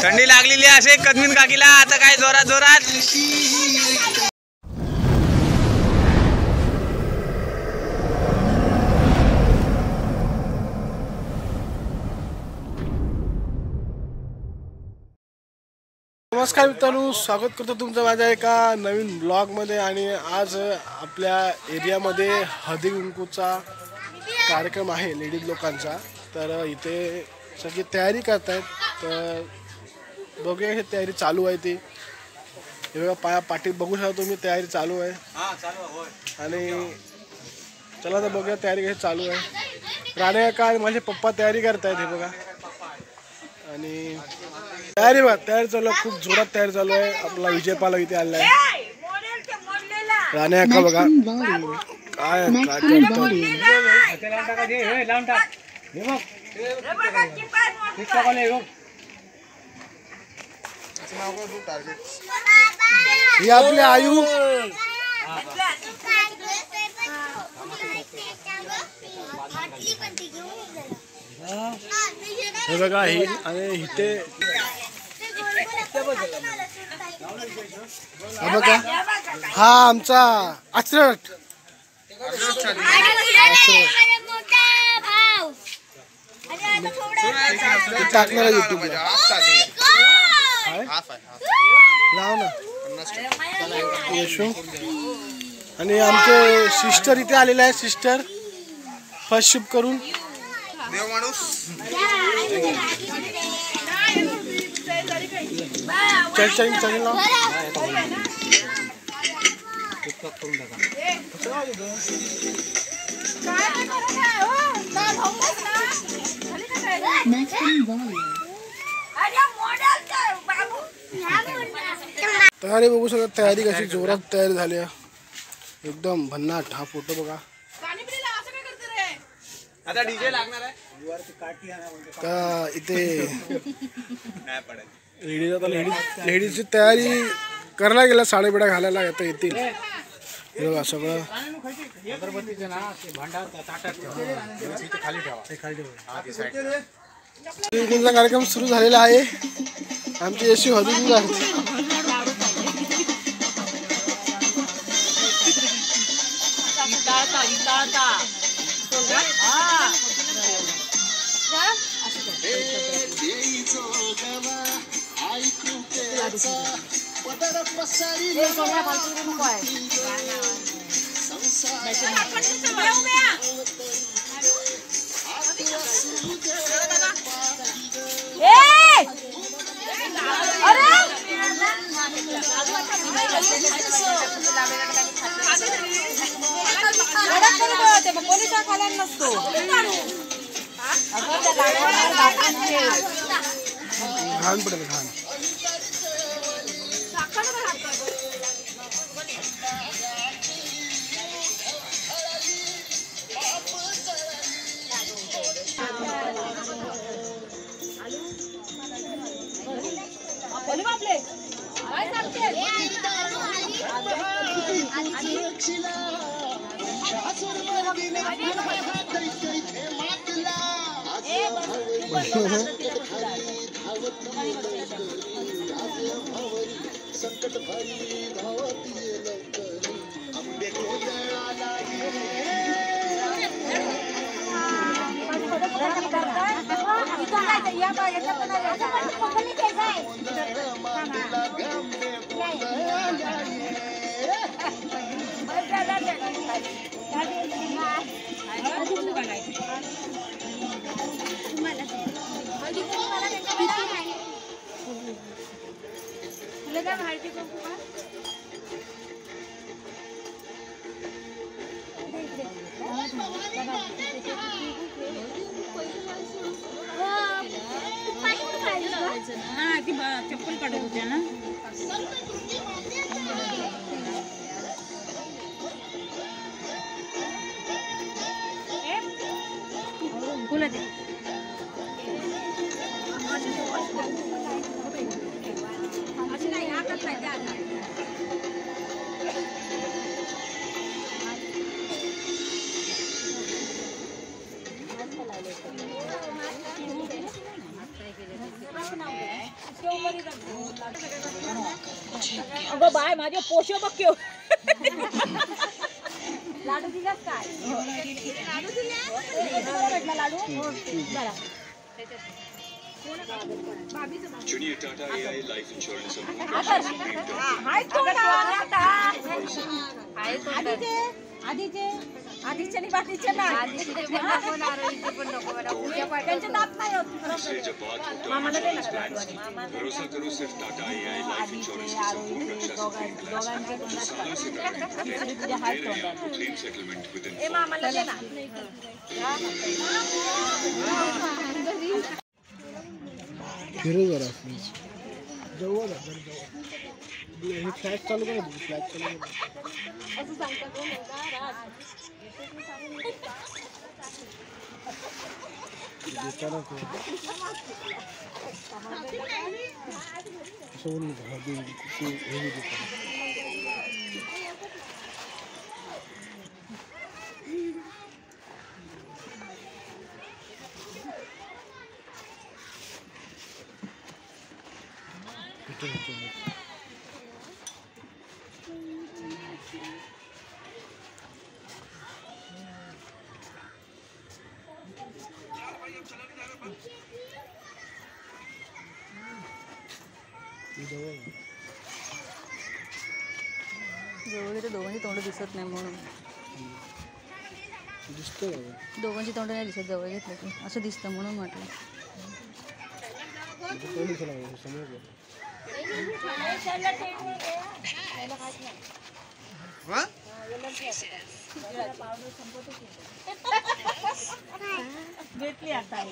थंडी लागलेली असे कदमीन काकीला आता काय जोरात जोरात नमस्कार मित्रांनो, स्वागत करतो तुमचं माझ्या एका नवीन ब्लॉगमध्ये। आणि आज आपल्या एरियामध्ये हळदी कुंकूचा कार्यक्रम आहे लेडीज लोकांचा। तर इथे सगळी तयारी करतायत, तर बघूया हे तयारी चालू आहे ती। हे बघा पाठी बघू शकता तुम्ही, तयारी चालू आहे। आणि चला तर बघूया तयारी कशी चालू आहे। राणे काका माझे पप्पा तयारी करतायत, हे बघा। आणि तयारी चालू आहे, खूप जोरात तयारी चालू आहे। आपला विजय पालक इथे आलाय, राणे काका बघा काय ही आपली आयु हे बघा ही। आणि इथे बघा हा आमचा अचरट टाकणार युट्यूबला, लाव ना यशू। आणि आमचे सिस्टर इथे आलेले आहे, सिस्टर फर्स्ट शिफ्ट करून देव माणूस चल लाव टिकटॉक करून टाका। तयारी बघू शकता, तयारी कशी जोरात तयारी झाली आहे, एकदम भन्नाट। हा फोटो बघा, आता डीजे लागणार आहे का इथे लेडीजची तयारी करायला गेला, साडेबिडा घालायला आता येतील। हे बघा सगळं कुंकूचा कार्यक्रम सुरू झालेला आहे। आमची यशी हळदी घाण पडेल घाण। चप्पल काढत होत्या ना बोला ते अगं बाय माझे पोषो बघ केव लाडू दिलास काय लाडू दिला लाडू बरं Junior Tata AI Life Insurance आधीचे आणि बाकीचे ना त्यांचे दात नाही होत इसलिए जब बात हो टर्म इंश्योरेंस प्लान्स की भरोसा करो सिर्फ टाटा AI लाइफ इंश्योरेंस की संपूर्ण रक्षा सुप्रीम प्लान्स जो सालों से गवर्नमेंट दे रहे हैं आपको क्लेम सेटलमेंट विद इन फिरू जरा प्लीज जाऊ ना जरा जाऊ हे फ्लॅट चालू करा फ्लॅट चालू करा असं सांगतात बेचारा तो असं बोलून हे जवळ तर दोघांची तोंड दिसत नाही म्हणून दिसतं दोघांची तोंड नाही दिसत जवळ घेतलं की असं दिसतं म्हणून म्हटलं घेतली आता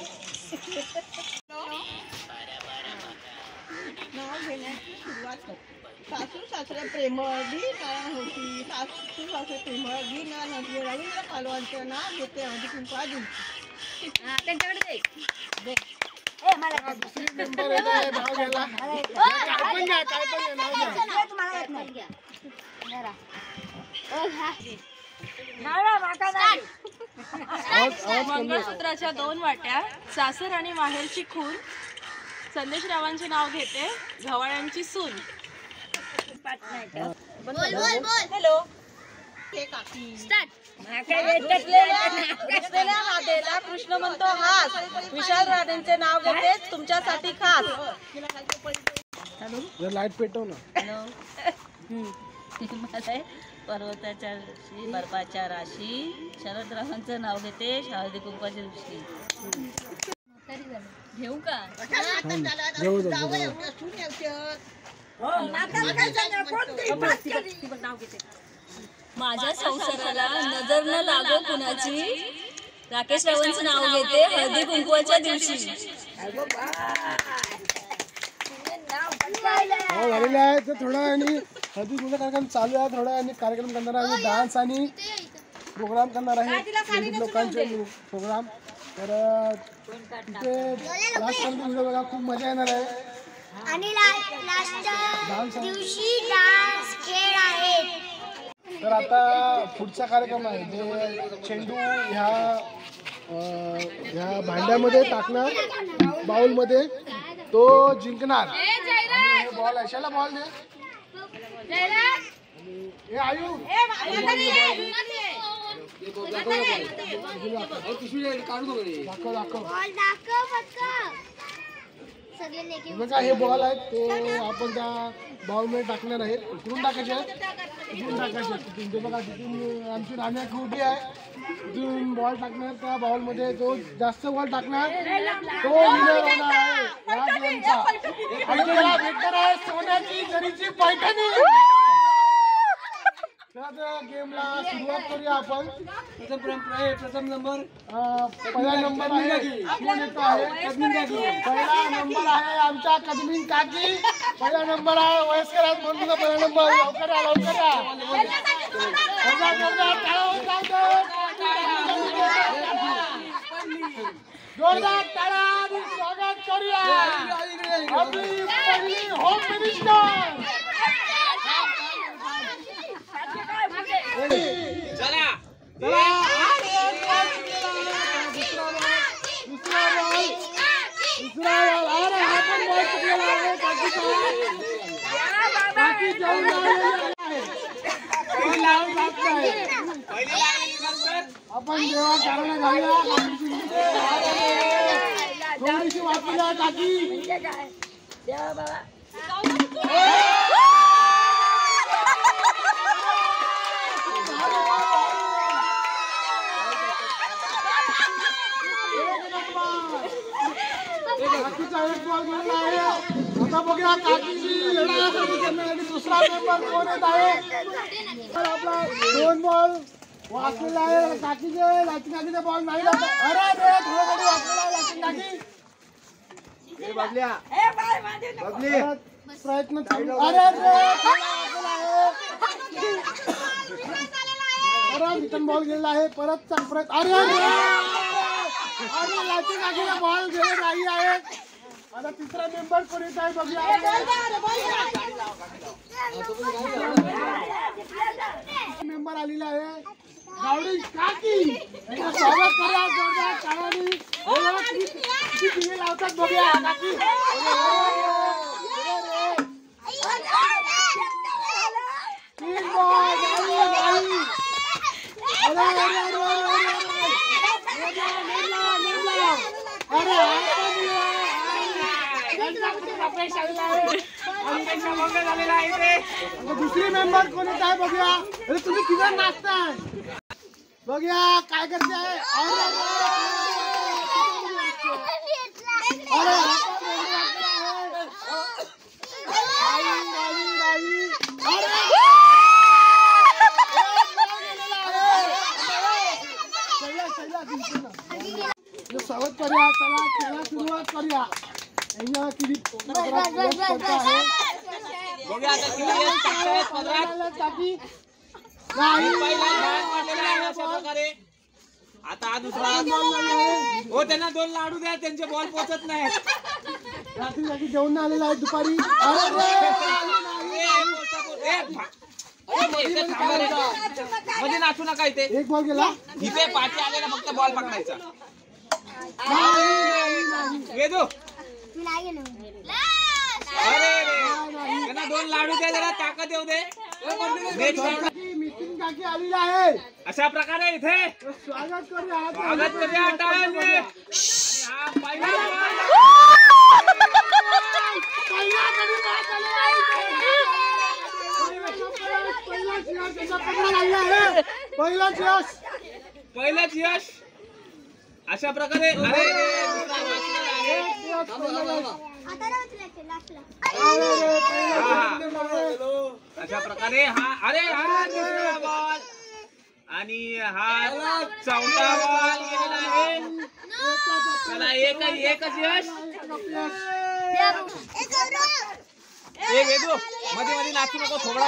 नाव घेण्याची सुरुवात करते. सासू सासरे प्रेमळगी ना होती सासू सासरे प्रेमळगी ना नसले रवींद्र पालवांचं नाव घेते हळदी कुंकवा दिवशी. त्यांच्याकडे दे दुसरी नंबर आहे नाव घ्यायला काय पण घ्या नाव घ्या मंगळसूत्राच्या 2 वाट्या सासर आणि माहेरची खून संदेशरावांचे नाव घेते गव्हाळ्यांची सून. हॅलो राधेला कृष्ण म्हणतो हास विशाल राधेंचे नाव घेते तुमच्यासाठी खास. लाईट पेटव ना पर्वताच्या राशी बर्फाच्या राशी शरदरावांचं नाव घेते हळदी कुंकवाच्या दिवशी. घेऊ का माझ्या संसाराला नजर न लागो कुणाची राकेश रावांचं नाव घेते हळदी कुंकवाच्या दिवशी. झालेले आहे तर थोडा आणि हळदी कुंकू कार्यक्रम चालू आहे. थोडा आणि कार्यक्रम करणार आहे डान्स आणि प्रोग्राम करणार आहे विविध लोकांचे प्रोग्राम. तर तिथे लास्टपर्यंत व्हिडिओ बघा खूप मजा येणार आहे. आणि लास्ट दिवशी डान्स खेळ आहे. तर आता पुढचा कार्यक्रम आहे जे चेंडू ह्या भांड्यामध्ये टाकणार बाउलमध्ये तो जिंकणार. बॉल अशाला बॉल दे हे आयु दाखव बघा हे बॉल आहेत ते आपण त्या बॉल मध्ये टाकणार आहेत. उकरून टाकायचे आहेत तिथून टाकायचे तिथून ते बघा तिथून आमची राण्या उभी आहे तिथून बॉल टाकणार त्या बॉल मध्ये जो जास्त बॉल टाकणार तो विनर होणार आहे या गेमचा. आणि त्याला भेटणार आहे सोन्याची जरीची पैठणी. तर गेमला सुरुवात करूया आपण. प्रथम नंबर पहिला नंबर आहे कोण येतो आहे पहिला नंबर आहे आमच्या कदमीन काकी. पहिला नंबर आहे वयस्कर आहेत म्हणून पहिला नंबर लवकर या लवकर या जोरदार टाळ्या आणि स्वागत करूया आपली पहिली होम मिनिस्टर. चला दुसरा बॉल अरे हा पण बॉल चुकलेला आहे. आपण देवा करायला घालूया थोडीशी वाचूया काकी काकीचा एक बॉल गेलेला आहे. आता बघूया काकीची येण्यासाठी करण्यासाठी दुसरा मेंबर कोण येत आहे. तर आपला 2 बॉल वाचलेला आहे काकीचे. काकीचा बॉल नाही लागला. अरे रे थोडं थोडं वाचलेला आहे काकी. प्रयत्न चालू. अरे रे रिटर्न बॉल गेलेला आहे. परत प्रयत्न. अरे लाची काकीला बॉल गेले नाही आहे. आता तिसरा मेंबर कोण येत आहे बघूया. मेंबर आलेला आहे गावडी काकी. यांचं स्वागत करा जोरदार टाळ्यांनी. किती लावतात बघूया काकी. तीन बॉल दुसरी मेंबर कोण येत आहे बघूया. अरे तुम्ही किती नाचताय बघूया काय करताय. स्वागत करूया. चला खेळायला सुरुवात करूया. आता हा दुसरा हो त्यांना 2 लाडू द्या. त्यांचे बॉल पोचत नाही. रात्री जेवण आलेला आहे दुपारी. मध्ये नाचू नका. इथे एक बॉल गेला. इथे पाठी आलेला फक्त बॉल पकडायचा. वेदू त्यांना 2 लाडू द्या. जरा ताकद येऊ दे. मिटिंग काकी आलेला आहे. अशा प्रकारे इथे स्वागत करूया. स्वागत करूया टाळ्यांनी. हा पहिला पहिलाच यश. अशा प्रकारे अशा प्रकारे हा तिसरा बॉल आणि हा चौथा बॉल गेलेला आहे. चला एकच यश. वेदू मध्ये मध्ये नाचू नको. थोडा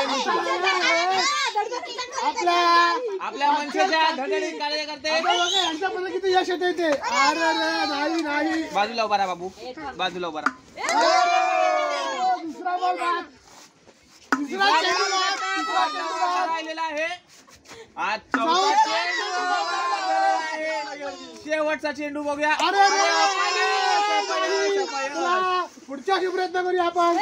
आपल्या मनसेच्या धडधडीत कार्यकर्ते यांच्यामध्ये किती यश येते ते. अरे नाही नाही. बाजूला उभा राहा बाबू. बाजूला उभा राहा. दुसरा बॉल बाद. तिसरा राहिलेला आहे. आज चौथा शेवटचा चेंडू बघूया. पुढच्या प्रयत्न करूया आपण.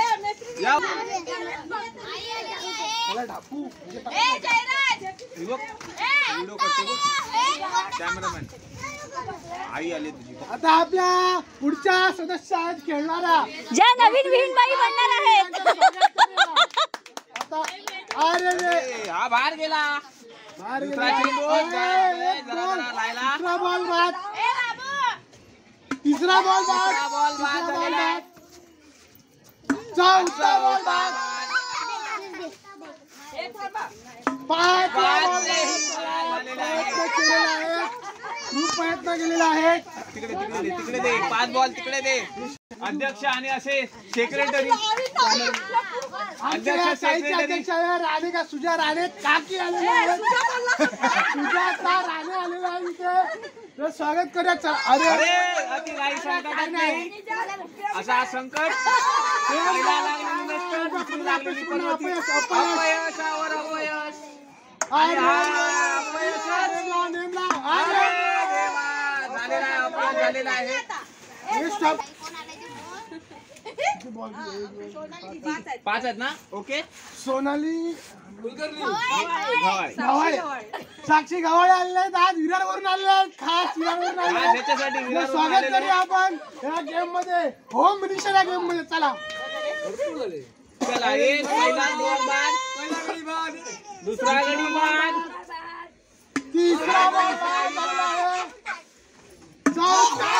कॅमेरामॅन आई आली तुझी. आता आपल्या पुढच्या सदस्य आहेत खेळणारा ज्या नवीन विहीणबाई बनणार आहेत. आता अरे हा बाहेर गेला. दुसरा बॉल बाद. तिसरा बॉल बाद. चौथा बॉल बाद. 5 केलेला आहे. तिकडे दे. 5 बॉल तिकडे दे. अध्यक्ष आणि असे सेक्रेटरी. अध्यक्ष राणे सुजा राणे काकी आलेले आहेत. सुजाता राणे आलेला आहे इथे. स्वागत करायचं. अरे अति काही संकट नाही. असा संकट अपयशावर अपयश. झालेला आहे. बॉल 5 आहेत ना? ओके. सोनाली गव्हाळे. गव्हाळे, साक्षी गव्हाळे आलेले आहेत. आज विरारवरून आलेले आहेत, खास विरारवरून आलेले आज आहेत. त्याच्यासाठी तर विरारवरून स्वागत आलेले करूया आपण या गेम मध्ये, होम मिनिस्टर या गेम मध्ये. चला चला, एक पहिला बॉल बाद, दुसरा गडी बाद, तिसरा बॉल बाद, चौथा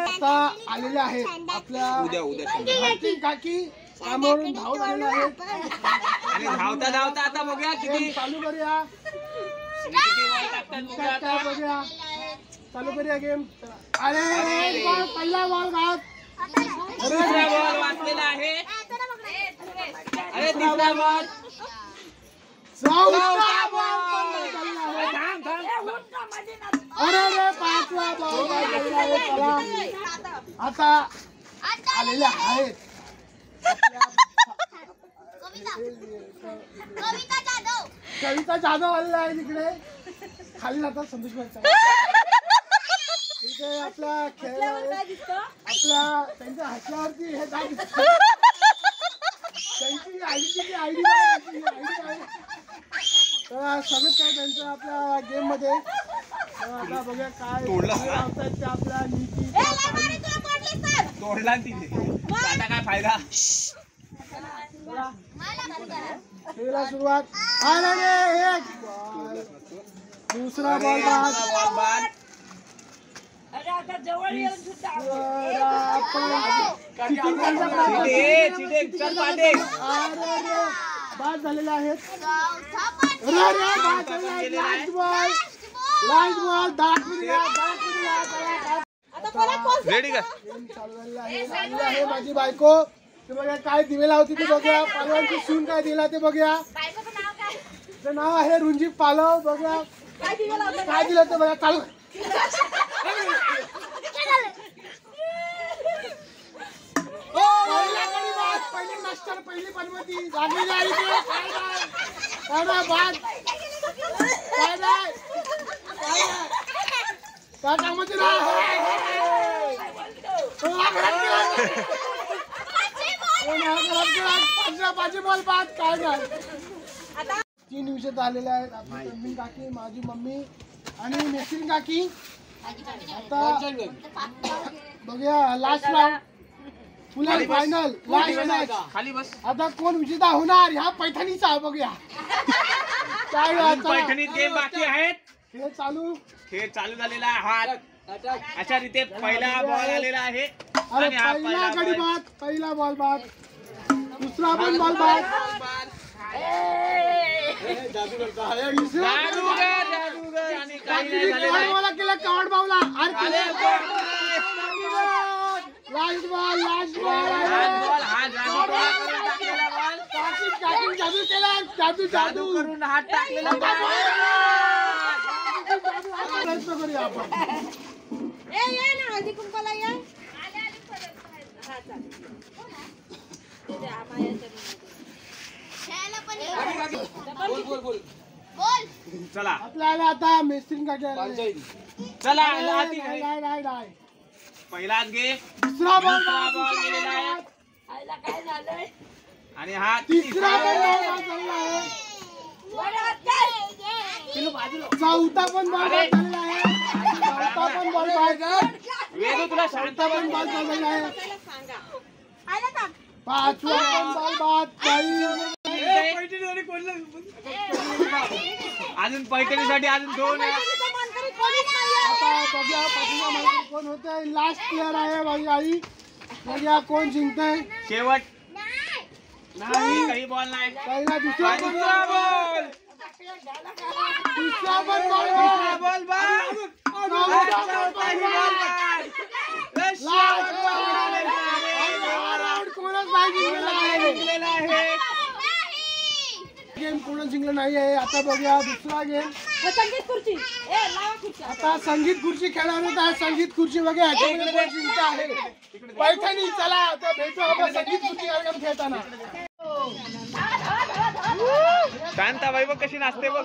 आता आलेले आहेत आपल्या भारती काकी कामावरून धावत आलेले आहेत. आणि धावता धावता आता बघूया गेम किती चालू करूया, काय बघूया, चालू करूया गेम. अरे बॉल, पहिला बॉल बाद. दुसरा बॉल वाचलेला आहे. अरे तिसरा बॉल, चौथा बॉल चालला आहे. अरे रे, पाचवा बॉल चालला आहे. चला आता आलेले आहेत कविता जाधव आलेला आहे तिकडे खाली जातात. संदेश इथे आपला खेळ आपल्या त्यांच्या हातल्यावरती हे काय त्यांची आयडी स्वागत काय त्यांचं आपल्या गेम मध्ये. आता बघूया काय ते आपल्या नीती तोडला तिथे, आता काय फायदा. खेळाला सुरुवात. एक बॉल, दुसरा बॉल बाद, बाद झालेले आहेत. लास्ट बॉल, रेडी का? चालू झालेला आहे. माझी बायको ते बघा काय दिवे लावती ते बघूया. पालवांची सून काय दिला ते बघूया. त्याचं नाव आहे रुंजी पालव. बघूया काय दिलं ते बघा. चालू पहिली मास्टर, पहिली पनवती लागलेली आहे. काय बाद, काय नाही, काय कामाची पाचशे बॉल बाद. काय नाही. 3 विषय आलेले आहेत. आपली तन्वीन काकी, माझी मम्मी आणि मेस्त्रीन काकी. आता बघूया लास्ट राऊंड, फुल फायनल लास्ट मॅच. खाली बस. आता कोण विजेता होणार ह्या पैठणीचा बघूया. काय पैठणीत गेम बाकी आहेत. खेळ चालू, खेळ चालू झालेला आहे. अशा रीते पहिला बॉल आलेला आहे. अरे आणि हा पहिला गडी बाद, पहिला बॉल बाद, दुसरा पण बॉल बाद, केला कवड बावला. लास्ट बॉल, लास्ट बॉल, जादू केला, जादू जादू करून हात टाकलेला प्रयत्न करूया आपण. हळदी कुंकवाला या. चला आपल्याला आता मेस्त्रीन काकी. चला नाही पहिलाच गेम, दुसरा बॉल गेलेला आहे. आणि हा तिसरा पण बॉल झालेला आहे. चौथा पण बॉल झालेला आहे. चौथा पण बॉल वेदू तुला शांत चौथा पण बॉल झालेला आहे. पाचवा पण बॉल बाद. अजून पैठणीसाठी अजून 2 आहे. आता बघूया पाठीमा माहिती कोण होतंय. लास्ट प्लेअर आहे माझी आई. बघूया कोण जिंकतंय. शेवट नाही काही बॉल नाही. पहिला दुसरा पण बॉल, तिसरा पण बॉल गेम कोण जिंकलं नाही आहे. आता बघूया दुसरा गेम. संगीत खुर्ची. आता संगीत खुर्ची खेळणार आहे. संगीत खुर्ची बघा ह्याच्यामध्ये कोण जिंकत आहे. पैठणी. चला आता भेटू आपण संगीत खुर्ची कार्यक्रम खेळताना. शांताबाई बघ कशी नाचते बघ.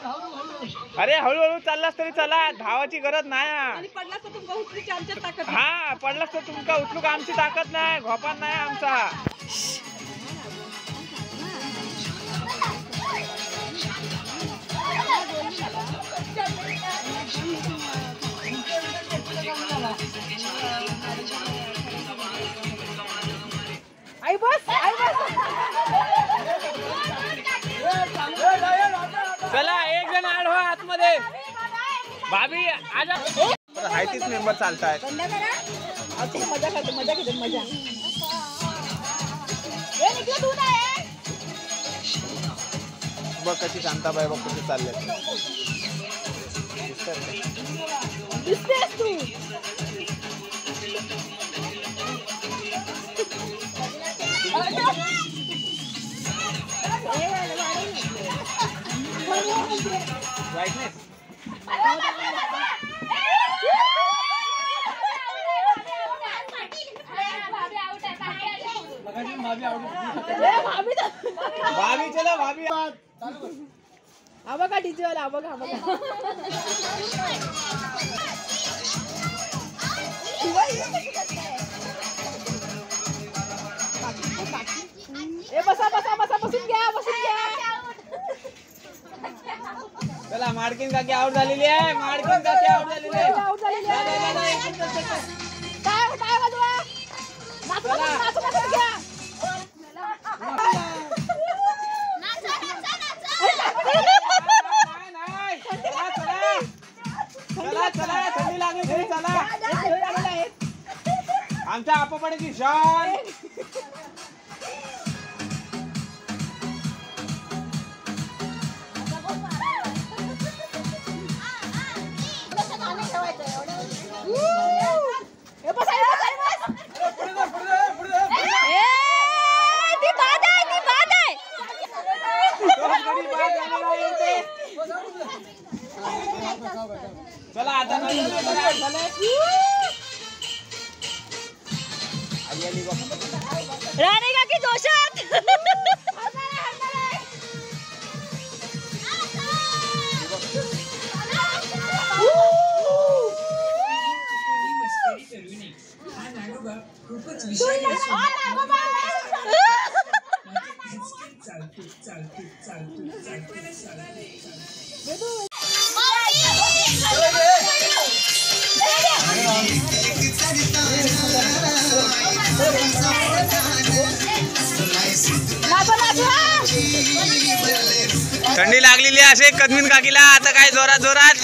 अरे हळूहळू चाललास तरी चला, धावाची गरज नाही. हा पडलास तर तुमका उचलूक आमची ताकद नाही, घोपान नाही आमचा. आई बस चला एक जण ऍड व्हा आतमध्ये. भाभी आजा. हायतीच मेंबर चालतायत. मजा करते मजा. बघ कशी शांताबाई बघ कशी चालले. दिसतेस तू. भाभी चला भाभी. बघा डीजे वाला बघा. बसा बसून घ्या. चला माडकीन काकी आउट झालेली आहे. माडकीन काकी आउट झालेली आहे. काय वाजवा. नाचू घ्या. चला थंडी लागली तरी चला. आमच्या आपोपण्याची शान. चला आता राणे काकी जोशात. थंडी लागलेली असे कदमीन काकीला. आता काय जोरात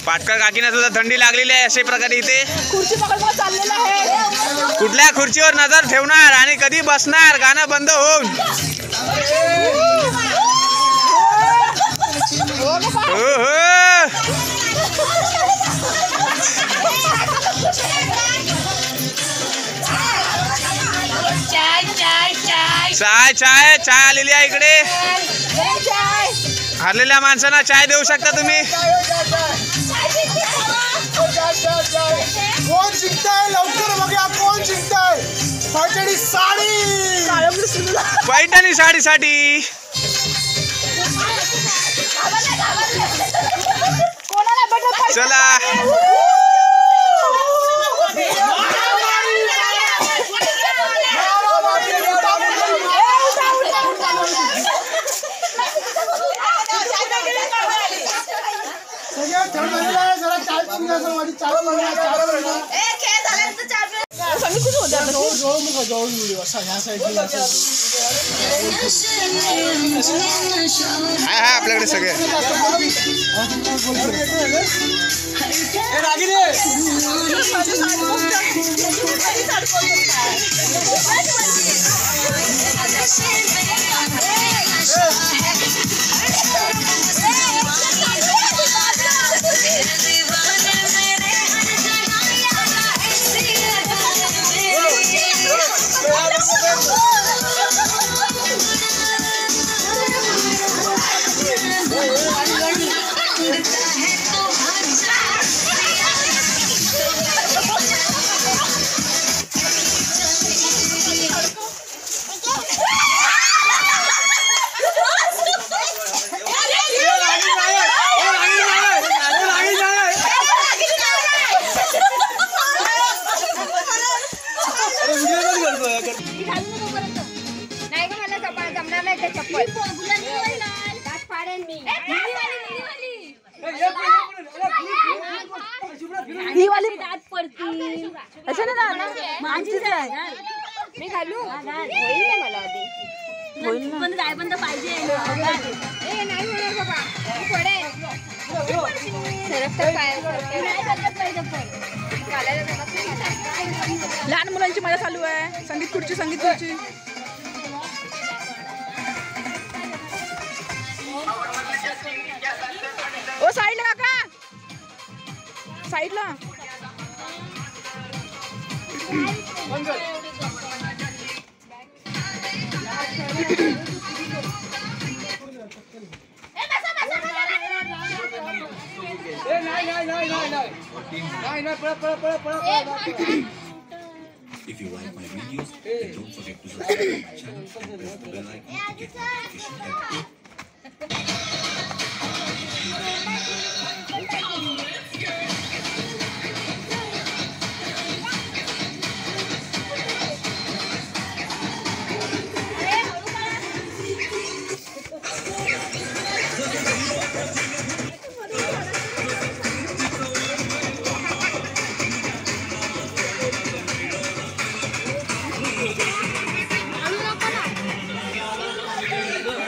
पाटकर काकीना सुद्धा थंडी लागलेली आहे. अशा प्रकारे इथे खुर्ची पकडून चाललेला आहे. कुठल्या खुर्चीवर नजर ठेवणार आणि कधी बसणार गाणं बंद होऊन. चाय आलेली आहे इकडे. हरलेल्या माणसांना चाय देऊ शकता तुम्ही. कोण जिंकताय लवकर बघा. कोण जिंकताय. पैठणी साडीसाठी. चला आपल्याकडे सगळे ही वाली दात पडती असं ना माझीच आहे. मी घालू होईल ना मला आधी. होईल पण काय पण तर पाहिजे. ए नाही होणार बाबा मी पडेल. सरकतं पाय नाही बघत पाहिजे पण लहान मुलांची मजा चालू आहे. संगीत खुर्ची संगीत खुर्ची. ओ साईडला काका साईडला. If you like my videos, then don't forget to subscribe my channel and press the bell icon to get notification every day.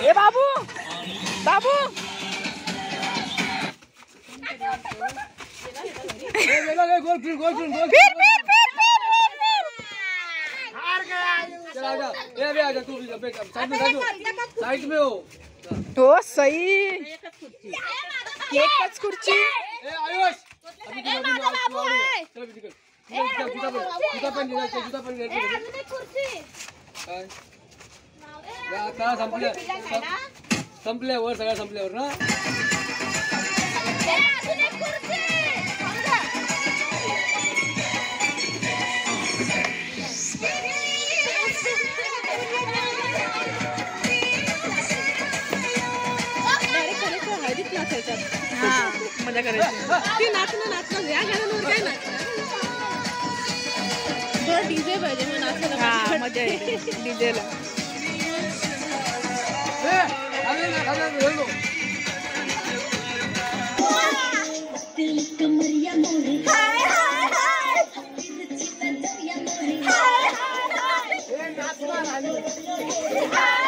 A Babu Babu side में हो. हो सही. एकच खुर्ची. आयुष जूता संपल्यावर सगळ्या संपल्यावर ना. मजा करायची. ती नाचणं या गाण्यावर काय नाचणं. डीजे पाहिजे मग नाचायला मजा येते डीजेला. हाय